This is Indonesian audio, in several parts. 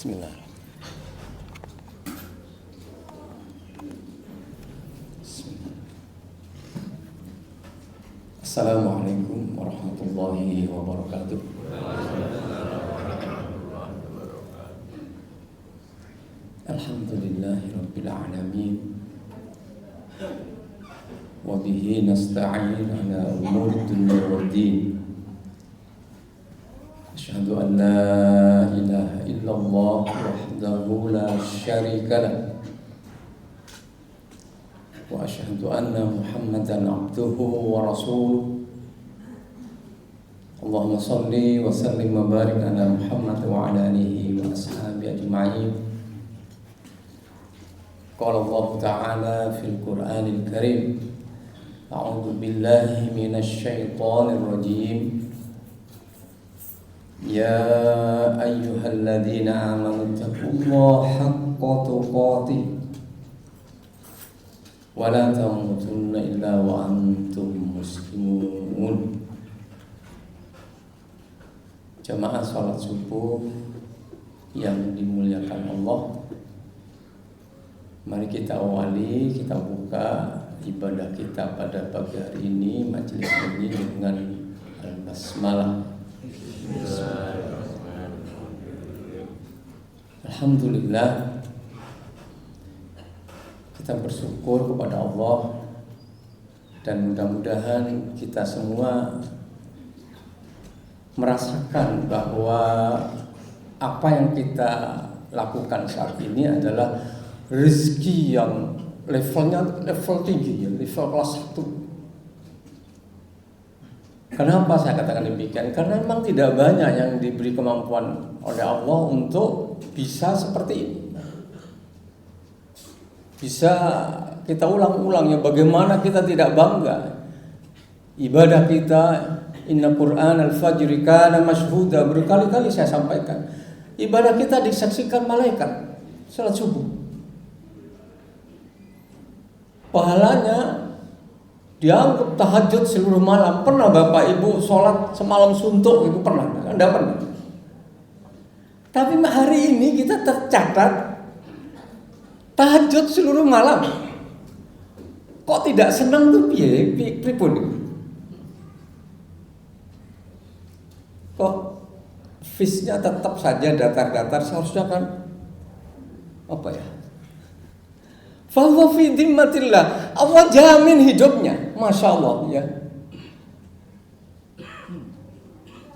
Bismillah. Assalamualaikum warahmatullahi wabarakatuh. Alhamdulillahi rabbil alamin. Wa bihi nasta'in ala umuri dunya waddin. Asyhadu an la ilaha illallah wahdahu la syarika lah. Wa asyhadu anna Muhammadan abduhu wa rasuluh. Allahumma salli wa sallim wa barik ala Muhammad wa ala alihi wa ashabihi ajma'in. Qala Allah Ta'ala fil Qur'anil Karim. A'udzu billahi minasy syaithanir rajim. Ya ayyuhalladzina amanu taqullaha haqqa tuqatih wa la tamutunna illa wa antum muslimun. Jamaah salat subuh yang dimuliakan Allah, mari kita awali, kita buka ibadah kita pada pagi hari ini, majelis ini dengan al-basmalah. Alhamdulillah, kita bersyukur kepada Allah dan mudah-mudahan kita semua merasakan bahwa apa yang kita lakukan saat ini adalah rezeki yang levelnya level tinggi, level kelas 1. Kenapa saya katakan demikian? Karena memang tidak banyak yang diberi kemampuan oleh Allah untuk bisa seperti ini. Bisa kita ulang-ulang ya, bagaimana kita tidak bangga. Ibadah kita, inna Qur'an al-fajri kana mashhuda, berkali-kali saya sampaikan. Ibadah kita disaksikan malaikat salat subuh. Pahalanya dianggap tahajud seluruh malam. Pernah Bapak Ibu sholat semalam suntuk itu pernah? Anda pernah? Tapi hari ini kita tercatat tahajud seluruh malam. Kok tidak senang tuh piye? Pripun? Kok fishnya tetap saja datar-datar, seharusnya kan apa ya? Fahuwa fi dhimmatillah, Allah jamin hidupnya, Masya Allah ya.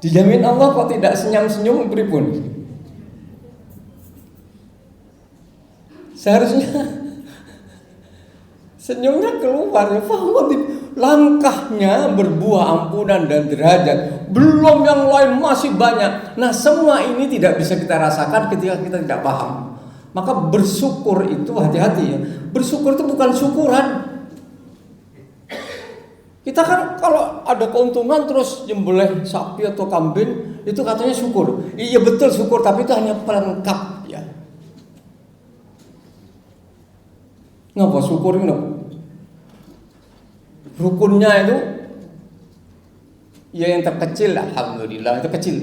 Dijamin Allah kok tidak senyum-senyum pripun. Seharusnya senyumnya keluar ya. Fahuwa langkahnya berbuah ampunan dan derajat. Belum yang lain masih banyak. Nah, semua ini tidak bisa kita rasakan ketika kita tidak paham. Maka bersyukur itu hati-hati ya. Bersyukur itu bukan syukuran. Kita kan kalau ada keuntungan terus nyembelih sapi atau kambing, itu katanya syukur. Iya betul syukur, tapi itu hanya pelengkap ya. Ngapa syukur ini? Rukunnya itu ya yang terkecil, alhamdulillah itu kecil.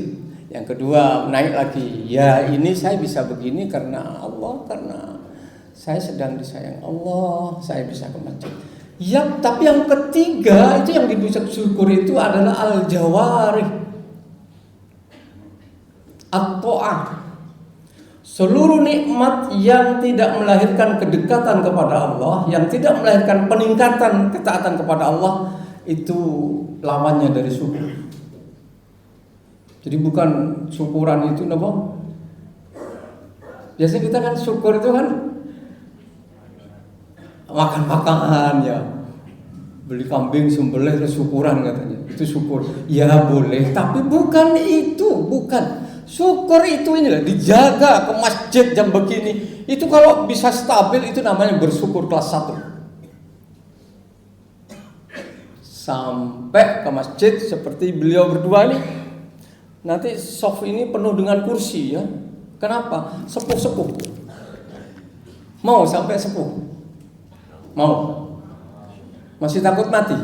Yang kedua naik lagi, ya ini saya bisa begini karena Allah, karena saya sedang disayang Allah, saya bisa ke masjid. Ya, tapi yang ketiga itu yang dibuat syukur itu adalah al-jawarih, at-ta'ah. Seluruh nikmat yang tidak melahirkan kedekatan kepada Allah, yang tidak melahirkan peningkatan ketaatan kepada Allah, itu lawannya dari syukur. Jadi bukan syukuran itu apa? Biasanya kita kan syukur itu kan makan-makan ya. Beli kambing sembelih terus syukuran katanya. Itu syukur. Ya boleh, tapi bukan itu, bukan. Syukur itu inilah dijaga ke masjid jam begini. Itu kalau bisa stabil itu namanya bersyukur kelas 1. Sampai ke masjid seperti beliau berdua nih. Nanti soft ini penuh dengan kursi ya. Kenapa? Sepuh-sepuh. Mau sampai sepuh? Mau? Masih takut mati?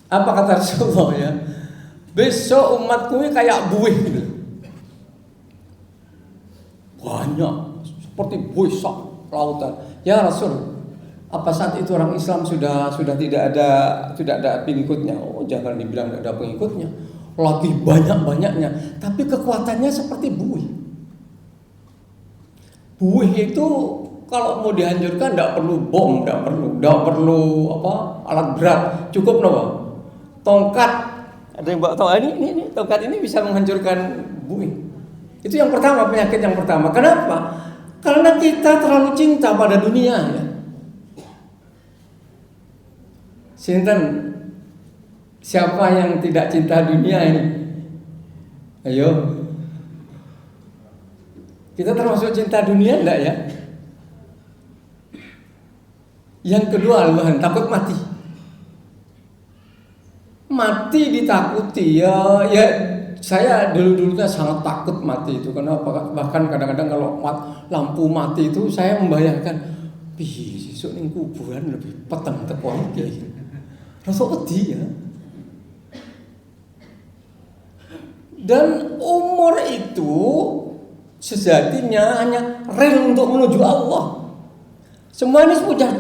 Apa kata Rasulullah ya? Besok umatku ini kayak buih gitu. banyak seperti buih lautan. Ya Rasul, apa saat itu orang Islam sudah tidak ada pengikutnya? Oh, jangan dibilang tidak ada pengikutnya. Lagi banyak-banyaknya, tapi kekuatannya seperti buih. Buih itu kalau mau dihancurkan tidak perlu bom, tidak perlu alat berat, cukup tongkat. Ada yang bawa tongkat ini tongkat ini bisa menghancurkan buih. Itu yang pertama, penyakit yang pertama. Kenapa? Karena kita terlalu cinta pada dunia ya. Sinten, siapa yang tidak cinta dunia ini? Ayo. Kita termasuk cinta dunia enggak ya? Yang kedua, takut mati. Mati ditakuti ya saya dulunya sangat takut mati itu. Karena bahkan kadang-kadang kalau lampu mati itu saya membayangkan, sesuk ning kuburan lebih peteng teko iki. Rasa wedi ya. Dan umur itu sejatinya hanya rel untuk menuju Allah. Semua ini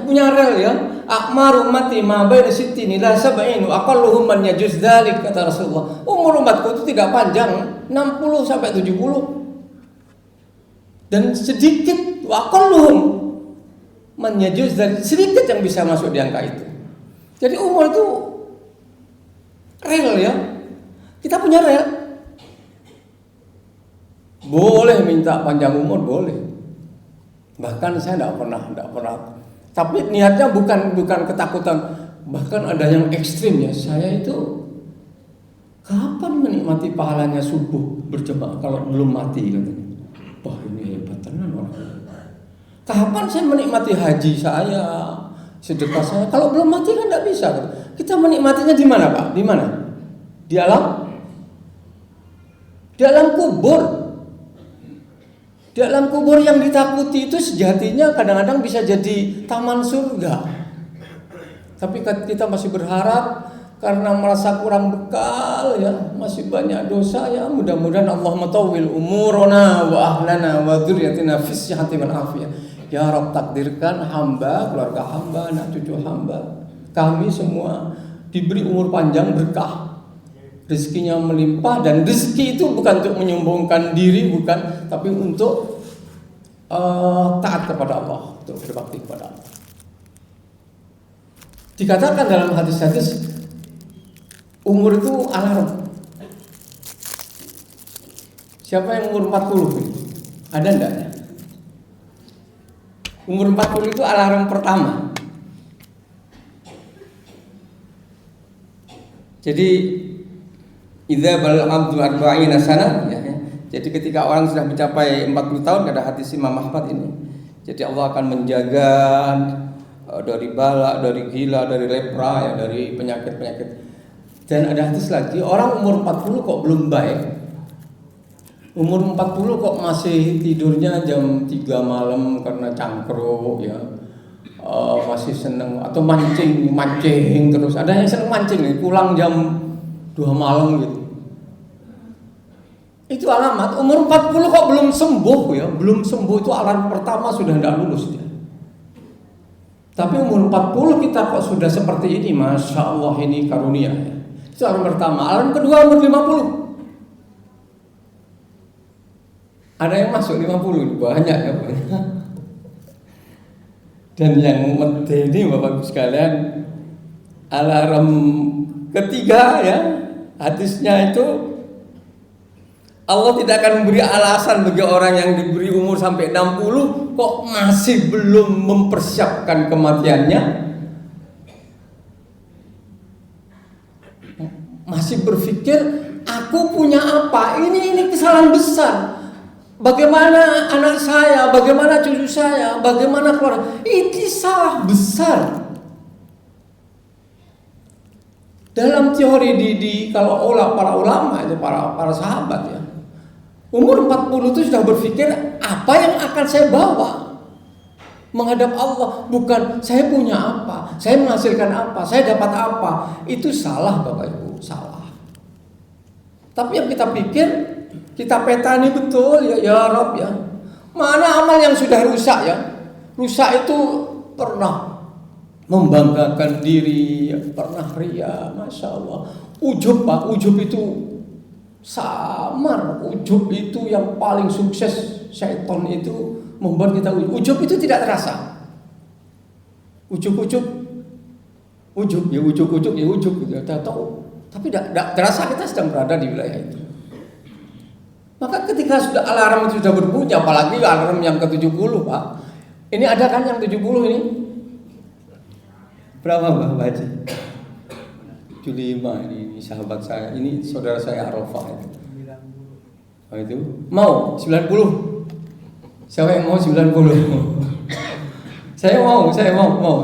punya rel ya. Akmaru ummati ma baina sittini ila sab'in wa aqalluhum man yajuz dzalik, kata Rasulullah. Umur umatku itu tidak panjang, 60 sampai 70. Dan sedikit wa aqalluhum man yajuz dzalik, sedikit yang bisa masuk di angka itu. Jadi umur itu rel ya. Kita punya rel. Boleh minta panjang umur, boleh. Bahkan saya tidak pernah. Tapi niatnya bukan ketakutan. Bahkan ada yang ekstrim ya. Saya itu kapan menikmati pahalanya subuh berjamaah kalau belum mati katanya. Wah, ini hebat tenan orang. Kapan saya menikmati haji saya, sedekah saya kalau belum mati kan tidak bisa. Kita menikmatinya di mana, Pak? Di mana? Di alam kubur. Di alam kubur yang ditakuti itu sejatinya kadang-kadang bisa jadi taman surga. Tapi kita masih berharap karena merasa kurang bekal ya, masih banyak dosa ya. Mudah-mudahan Allah matawil umurona wa ahlana wa dzurriyyatina fis sihhati wal afiyah. Ya Rabb, takdirkan hamba, keluarga hamba, anak cucu hamba, kami semua diberi umur panjang berkah, rezekinya melimpah. Dan rezeki itu bukan untuk menyombongkan diri, bukan, tapi untuk taat kepada Allah, untuk berbakti kepada Allah. Dikatakan dalam hadis-hadis, umur itu alarm. Siapa yang umur 40 ini? Ada enggak? Umur 40 itu alarm pertama. Jadi idza balagha 40 sana ya. Jadi ketika orang sudah mencapai 40 tahun, ada hadis Imam Ahmad ini. Jadi Allah akan menjaga dari bala, dari gila, dari lepra ya, dari penyakit-penyakit. Dan ada hadis lagi, orang umur 40 kok belum baik. Umur 40 kok masih tidurnya jam 3 malam karena cangkruk ya. Masih seneng atau mancing terus. Ada yang seneng mancing nih, pulang jam 2 malam gitu. Itu alamat umur 40 kok belum sembuh ya. Belum sembuh itu alarm pertama sudah tidak lulus dia. Tapi umur 40 kita kok sudah seperti ini, Masya Allah, ini karunia ya. Itu alarm pertama. Alarm kedua umur 50. Ada yang masuk 50, banyak ya. Dan yang medeni Bapak Ibu sekalian, alarm ketiga ya, hadisnya itu Allah tidak akan memberi alasan bagi orang yang diberi umur sampai 60 kok masih belum mempersiapkan kematiannya, masih berpikir aku punya apa, ini kesalahan besar. Bagaimana anak saya, bagaimana cucu saya, bagaimana keluarga, ini salah besar. Dalam teori kalau para ulama itu para sahabat ya, umur 40 itu sudah berpikir apa yang akan saya bawa menghadap Allah, bukan saya punya apa, saya menghasilkan apa, saya dapat apa. Itu salah Bapak Ibu, salah. Tapi yang kita pikir, kita petani betul ya Rabb ya. Mana amal yang sudah rusak ya? Rusak itu pernah membanggakan diri, pernah ria, masya Allah. Ujub Pak, ujub itu samar. Ujub itu yang paling sukses. Syaitan itu membuat kita ujub. Ujub itu tidak terasa. Ujub-ujub ya ujub-ujub ya ujub gitu. Kita tahu, tapi tidak terasa kita sedang berada di wilayah itu. Maka ketika sudah alarm itu sudah berbunyi, apalagi alarm yang ke-70 Pak. Ini ada kan yang 70 ini? Berapa Mbak Haji? 75 ini sahabat saya, ini saudara saya Arafah itu. Oh itu mau 90. Siapa yang mau 90? Saya mau,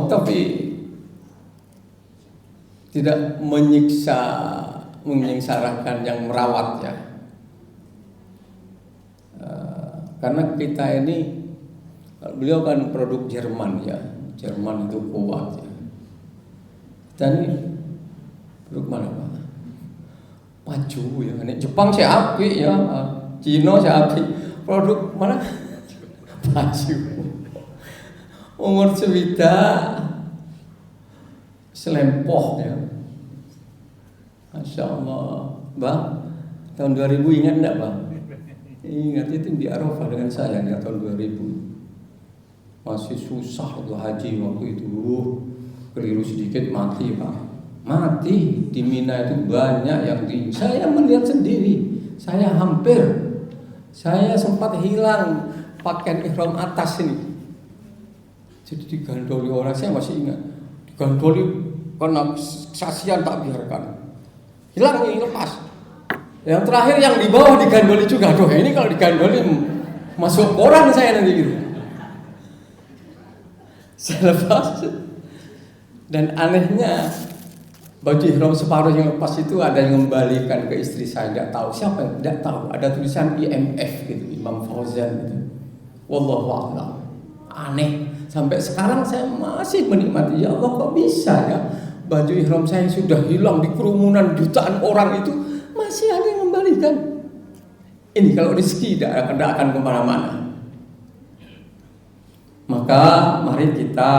tapi tidak menyengsarakan yang merawat ya. Karena kita ini, beliau kan produk Jerman ya, Jerman itu kuat ya. Kita ini produk mana Pak? Maju ya, ini Jepang saya api ya, Cina saya api. Produk mana? Maju. Umur sebida selempoh ya. Masya Allah. Bang, tahun 2000 ingat enggak Bang? Ingat itu di Arafah dengan saya di tahun 2000. Masih susah untuk haji waktu itu. Keliru sedikit mati Pak. Mati di Mina itu banyak yang saya melihat sendiri. Saya sempat hilang pakaian ihram atas ini. Jadi digandoli orang, saya masih ingat. Digandoli karena kesaksian tak biarkan. Hilang ini lepas. Yang terakhir yang di bawah digandoli juga. Aduh ini kalau digandoli masuk koran saya nanti gitu. Saya lepas. Dan anehnya baju ihram separuh yang lepas itu ada yang membalikan ke istri saya. Tidak tahu siapa yang tidak tahu. Ada tulisan IMF gitu, Imam Fauzan gitu. Wallahu a'lam. Aneh. Sampai sekarang saya masih menikmati. Ya Allah kok bisa ya baju ihram saya yang sudah hilang di kerumunan jutaan orang itu masih ada yang membalikan. Ini kalau rezeki tidak akan kemana-mana. Maka mari kita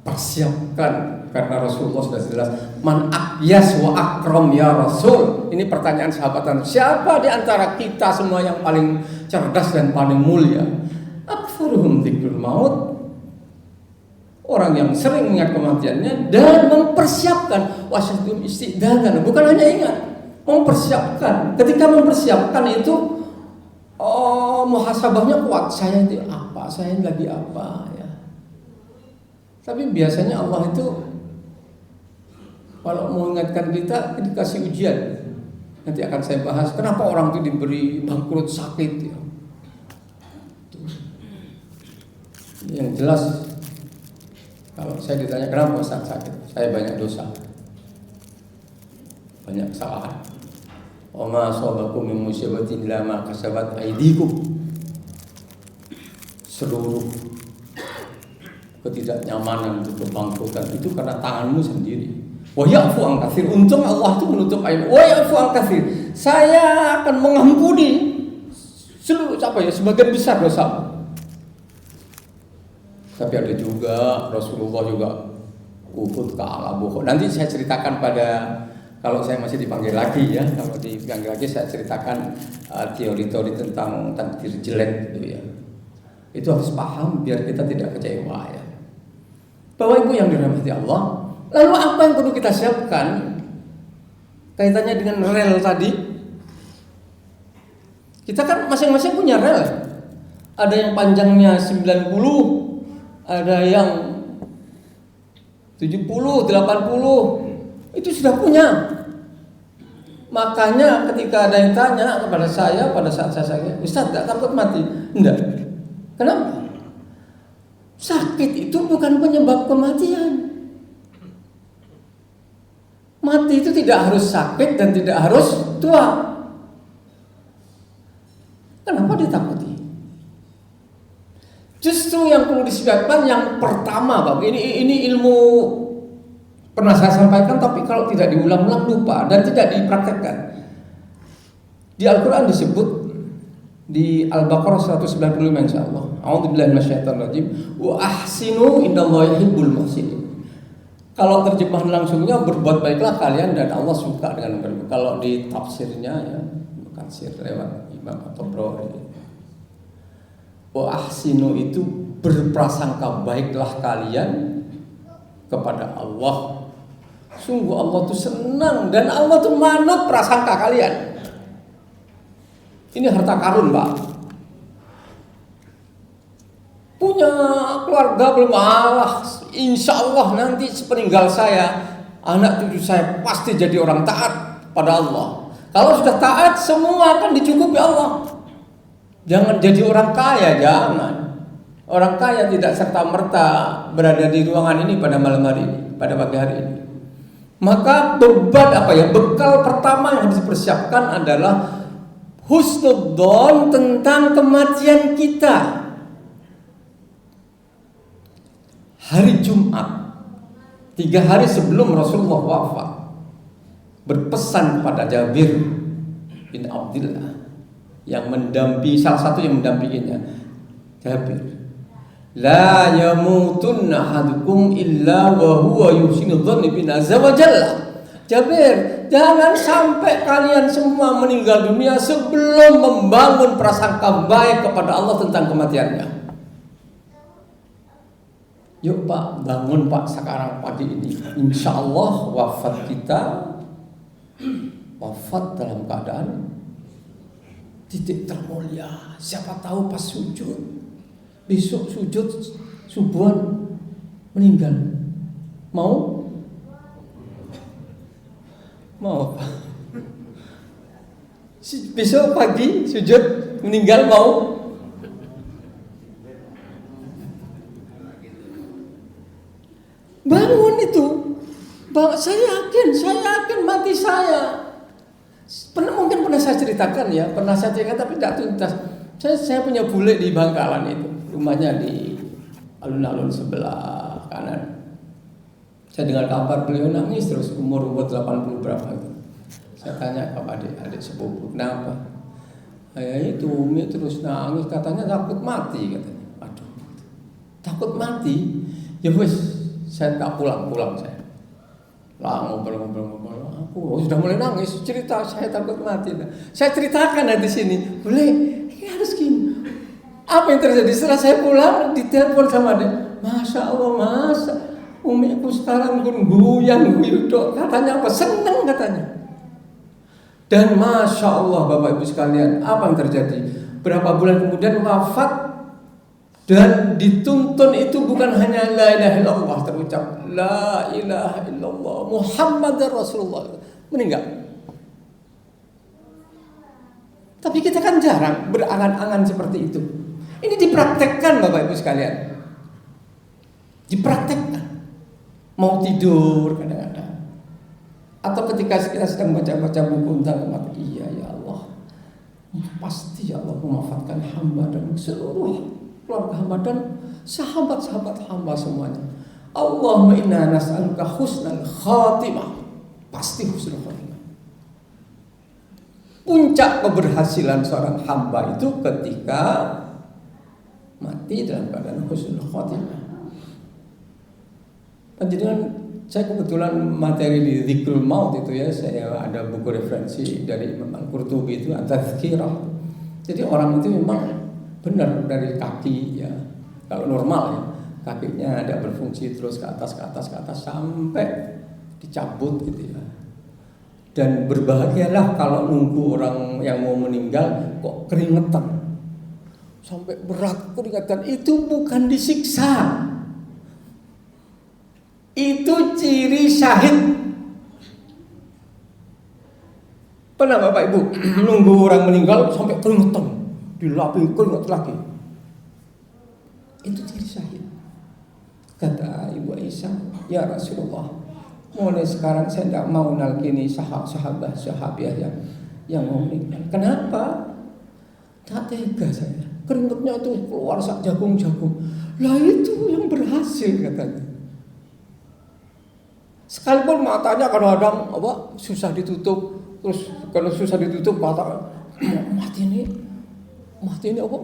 persiapkan, karena Rasulullah sudah jelas, man akyas wa akram ya Rasul. Ini pertanyaan sahabatan, siapa di antara kita semua yang paling cerdas dan paling mulia? Akfaruhum dzikrul maut. Orang yang sering ingat kematiannya dan mempersiapkan wasyadum istidadan. Bukan hanya ingat, mempersiapkan. Ketika mempersiapkan itu, muhasabahnya kuat. Saya ini apa? Saya ini lagi apa? Ya. Tapi biasanya Allah itu kalau mau mengingatkan kita, dikasih ujian. Nanti akan saya bahas kenapa orang itu diberi bangkrut sakit. Ya. Yang jelas, kalau saya ditanya kenapa Ustaz sakit, saya banyak dosa, banyak kesalahan. Wa ma asabakum min musibatin illa ma kasabat aydikum. Seluruh ketidaknyamanan itu, kebangkrutan itu karena tanganmu sendiri. Wa ya'fu an katsir. Untung Allah itu menutup aib. Wa ya'fu an katsir. Saya akan mengampuni seluruh sebagian besar dosa. Tapi ada juga Rasulullah juga Uhud kalah bohong. Nanti saya ceritakan kalau saya masih dipanggil lagi ya. Kalau dipanggil lagi saya ceritakan teori-teori tentang takdir jelek gitu ya. Itu harus paham biar kita tidak kecewa ya. Bapak Ibu yang dirahmati Allah. Lalu apa yang perlu kita siapkan kaitannya dengan rel tadi? Kita kan masing-masing punya rel. Ada yang panjangnya 90, ada yang 70, 80, itu sudah punya. Makanya ketika ada yang tanya kepada saya pada saat saya Ustaz, tak takut mati? Enggak. Kenapa? Sakit itu bukan penyebab kematian. Mati itu tidak harus sakit dan tidak harus tua. Kenapa ditakuti? Justru yang perlu disiapkan yang pertama, Bapak. Ini ilmu pernah saya sampaikan, tapi kalau tidak diulang-ulang lupa dan tidak dipraktekkan. Di Al-Quran disebut di Al-Baqarah 195 insyaallah. A'udzubillahi minasyaitonir rajim. Wa ahsinu innallaha yuhibbul muhsinin. Kalau terjemahan langsungnya berbuat baiklah kalian dan Allah suka dengan berbuat. Kalau di tafsirnya ya tafsir lewat Imam At-Tabrani. Wa ahsinu itu berprasangka baiklah kalian kepada Allah. Sungguh Allah tuh senang dan Allah tuh manut prasangka kalian. Ini harta karun, Pak. Punya keluarga belum, Allah, insya Allah nanti sepeninggal saya, anak cucu saya pasti jadi orang taat pada Allah. Kalau sudah taat, semua akan dicukupi Allah. Jangan jadi orang kaya, jangan. Orang kaya tidak serta-merta berada di ruangan ini pada malam hari ini, pada pagi hari ini. Maka bekal pertama yang harus dipersiapkan adalah husnudzon tentang kematian kita. Hari Jumat 3 hari sebelum Rasulullah wafat, berpesan pada Jabir bin Abdullah yang mendampingi, salah satu yang mendampinginya, Jabir, la yamutunna ahadukum illa wa huwa yuhsinu dzanni bin azza wa jalla. Jabir, jangan sampai kalian semua meninggal dunia sebelum membangun prasangka baik kepada Allah tentang kematiannya. Yuk Pak, bangun Pak sekarang pagi ini. Insya Allah wafat kita wafat dalam keadaan titik termulia. Siapa tahu pas sujud, besok sujud subuhan meninggal. Mau apa? Besok pagi sujud meninggal mau? Bangun itu. Saya yakin mati saya. Mungkin pernah saya ceritakan ya, tapi tidak tuntas. Saya punya bule di Bangkalan itu, rumahnya di alun-alun sebelah kanan. Saya dengar kabar beliau nangis terus, umur 80 berapa itu. Saya tanya kepada adik sepupu, kenapa? Itu Umi terus nangis, katanya takut mati katanya. Aduh, takut mati? Ya wes, saya tak pulang saya. Lah ngobrol. Aku sudah mulai nangis, cerita saya takut mati. Saya ceritakan di sini, boleh? Ini harus gini. Apa yang terjadi setelah saya pulang? Ditelepon sama dia. Masya Allah, Umiku sekarang goyang dok, katanya apa? Seneng katanya. Dan Masya Allah Bapak Ibu sekalian, apa yang terjadi? Berapa bulan kemudian wafat. Dan dituntun itu bukan hanya la ilaha illallah terucap, la ilaha illallah Muhammadar Rasulullah, meninggal. Tapi kita kan jarang berangan-angan seperti itu. Ini dipraktekkan Bapak Ibu sekalian. Dipraktekkan. Mau tidur kadang-kadang, atau ketika kita sedang baca-baca buku tentang kematian, iya ya Allah, pasti ya Allah mewafatkan hamba dan seluruh keluarga hamba dan sahabat-sahabat hamba semuanya. Allahumma inna nas'aluka husnal khatimah. Pasti husnul khatimah. Puncak keberhasilan seorang hamba itu ketika mati dalam keadaan husnul khatimah. Jadi kan saya kebetulan materi di Dzikrul Maut itu ya, saya ada buku referensi dari Imam Al-Qurtubi itu At-Tadhkirah. Jadi orang itu memang benar dari kaki ya, kalau normal ya, kakinya ada berfungsi terus ke atas sampai dicabut gitu ya. Dan berbahagialah kalau nunggu orang yang mau meninggal kok keringetan, sampai berat keringetan, itu bukan disiksa. Itu ciri syahid. Pernah Bapak Ibu nunggu orang meninggal sampai keringetan, dilapih keringet lagi? Itu ciri syahid. Kata Ibu Aisyah, ya Rasulullah, mulai sekarang saya tidak mau nalkini sahabiah yang mau meninggal. Kenapa? Tak tega saya. Keringetnya itu keluar sak jagung-jagung. Lah itu yang berhasil katanya. Sekalipun matanya kadang-kadang susah ditutup, terus kalau susah ditutup mata mati ini mati ini apa?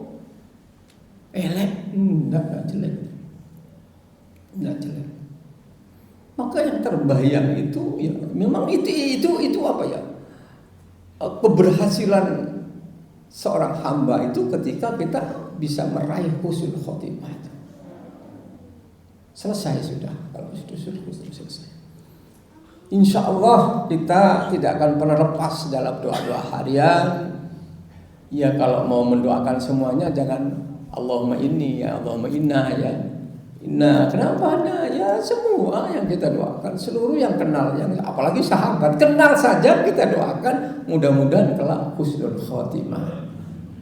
Elek, enggak jelek. Enggak jelek. Maka yang terbayang itu ya memang itu apa ya? Keberhasilan seorang hamba itu ketika kita bisa meraih husnul khotimah. Selesai sudah, kalau sudah selesai. Insya Allah kita tidak akan pernah lepas dalam doa-doa harian. Ya kalau mau mendoakan semuanya jangan Allahumma inni ya Allahumma inna ya. Nah, kenapa? Nah, ya semua yang kita doakan, seluruh yang kenal, yang apalagi sahabat, kenal saja kita doakan, mudah-mudahan kelak husnul khatimah.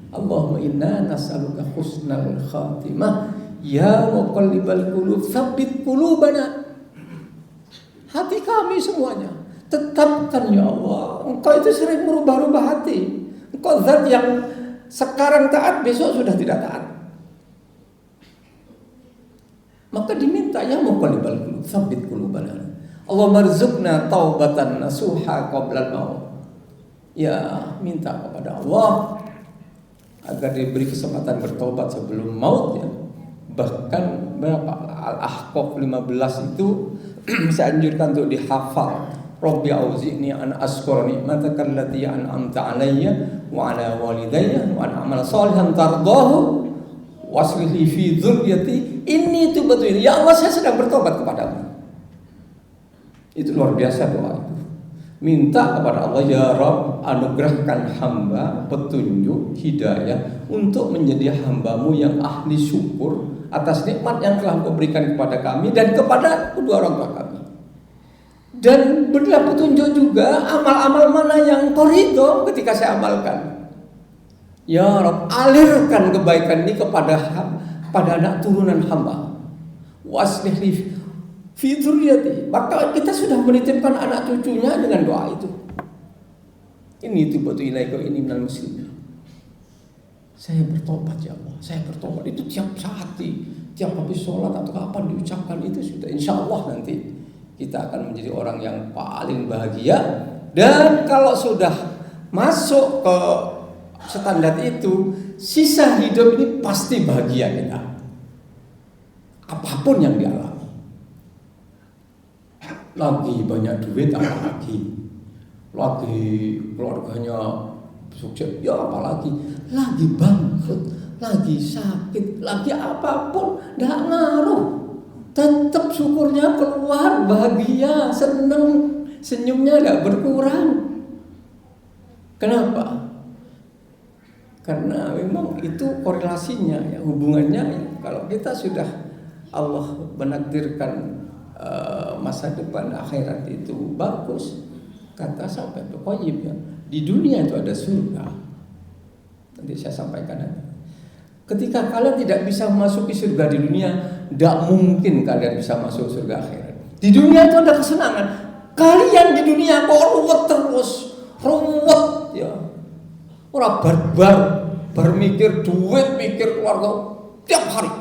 Allahumma inna nas'aluka husnul khatimah, ya muqallibal qulub, tsabbit qulubana. Hati kami semuanya, tetapkan ya Allah. Engkau itu sering merubah-rubah hati. Engkau zat yang sekarang taat, besok sudah tidak taat. Maka diminta ya muqallibal qulub tsabbit qulubana. Allahumma rzuqna taubatan nasuha qabla al-maut. Ya, minta kepada Allah agar diberi kesempatan bertobat sebelum maut ya. Bahkan berapa? Al-Ahqaf 15 itu saya anjurkan untuk dihafal. Rabbi auzi'ni an askura ni'mataka allati an'amta 'alayya wa 'ala walidayya wa an a'mala shalihan tardahu waslih li fi dzurriyyati inni tubtu ilaik. Ya Allah, saya sedang bertobat kepadamu. Itu luar biasa doa itu. Minta kepada Allah, ya Rabb, anugerahkan hamba petunjuk, hidayah untuk menjadi hambamu yang ahli syukur atas nikmat yang telah Engkau berikan kepada kami dan kepada kedua orang tua kami. Dan berilah petunjuk juga amal-amal mana yang Engkau ridho ketika saya amalkan. Ya Rabb, alirkan kebaikan ini kepada anak turunan hamba. Waslih li fi dzurriyyati. Maka kita sudah menitipkan anak cucunya dengan doa itu. Ini tubatu ilaika ini minal muslimin. Saya bertobat ya Allah, saya bertobat. Itu tiap saat, tiap habis sholat atau kapan diucapkan itu sudah. Insya Allah nanti kita akan menjadi orang yang paling bahagia. Dan kalau sudah masuk ke standar itu, sisa hidup ini pasti bahagia kita. Apapun yang dialami. Lagi banyak duit apalagi. Lagi keluarganya sukses, ya apalagi. Lagi bangkrut, lagi sakit, lagi apapun, enggak ngaruh. Tetap syukurnya keluar, bahagia, senang, senyumnya enggak berkurang. Kenapa? Karena memang itu korelasinya ya, hubungannya ya. Kalau kita sudah Allah menakdirkan masa depan akhirat itu bagus, kata sampai Qayyim ya, di dunia itu ada surga. Nanti saya sampaikan nanti. Ketika kalian tidak bisa memasuki surga di dunia, tidak mungkin kalian bisa masuk surga akhirat. Di dunia itu ada kesenangan. Kalian di dunia kok ruwet terus, ruwet ya. Orang barbar, bermikir duit, mikir keluarga tiap hari.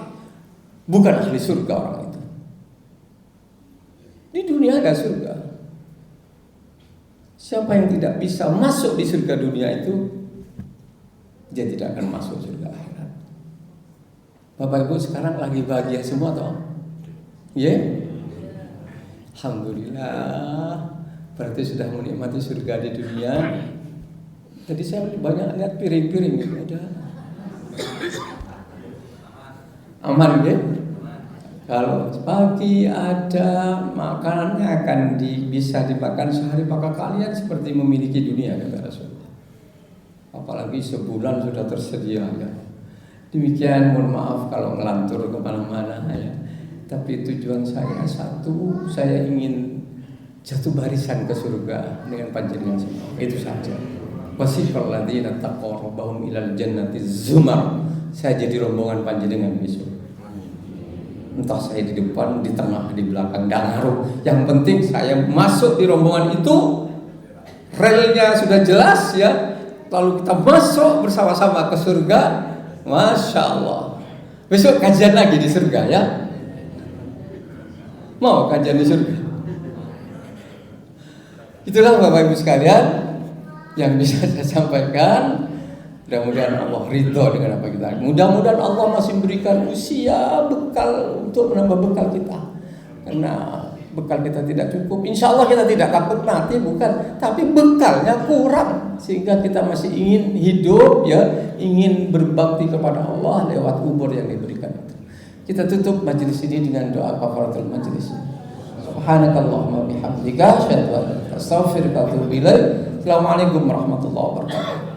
Bukan ahli surga orang itu. Di dunia ada surga. Siapa yang tidak bisa masuk di surga dunia itu, dia tidak akan masuk surga akhirat. Bapak Ibu sekarang lagi bahagia semua toh? Ya? Alhamdulillah. Berarti sudah menikmati surga di dunia. Tadi saya banyak lihat piring-piring gitu ada. Aman ya? Kalau pagi ada makanannya akan bisa dimakan sehari, maka kalian seperti memiliki dunia kata Rasulullah. Apalagi sebulan sudah tersedia ya. Demikian, mohon maaf kalau ngelantur kemana-mana ya. Tapi tujuan saya satu, saya ingin jatuh barisan ke surga dengan panjenengan semua. Itu saja. Wasifal ladzina taqaw rabbahum ilal jannati zumar. Saya jadi rombongan panjenengan besok. Entah saya di depan, di tengah, di belakang, tidak ngaruh. Yang penting saya masuk di rombongan itu, relnya sudah jelas ya. Lalu kita masuk bersama-sama ke surga. Masya Allah. Besok kajian lagi di surga ya. Mau kajian di surga? Itulah Bapak Ibu sekalian yang bisa saya sampaikan. Mudah-mudahan Allah ridho dengan apa kita. Mudah-mudahan Allah masih memberikan usia bekal untuk menambah bekal kita. Karena bekal kita tidak cukup. Insya Allah kita tidak takut mati, bukan. Tapi bekalnya kurang, sehingga kita masih ingin hidup, ya, ingin berbakti kepada Allah lewat umur yang diberikan itu. Kita tutup majelis ini dengan doa kafaratul majelis. Subhanakallahumma bihamdika asyhadu an la ilaha illa anta astaghfiruka wa atubu ilaik. Assalamualaikum warahmatullahi wabarakatuh.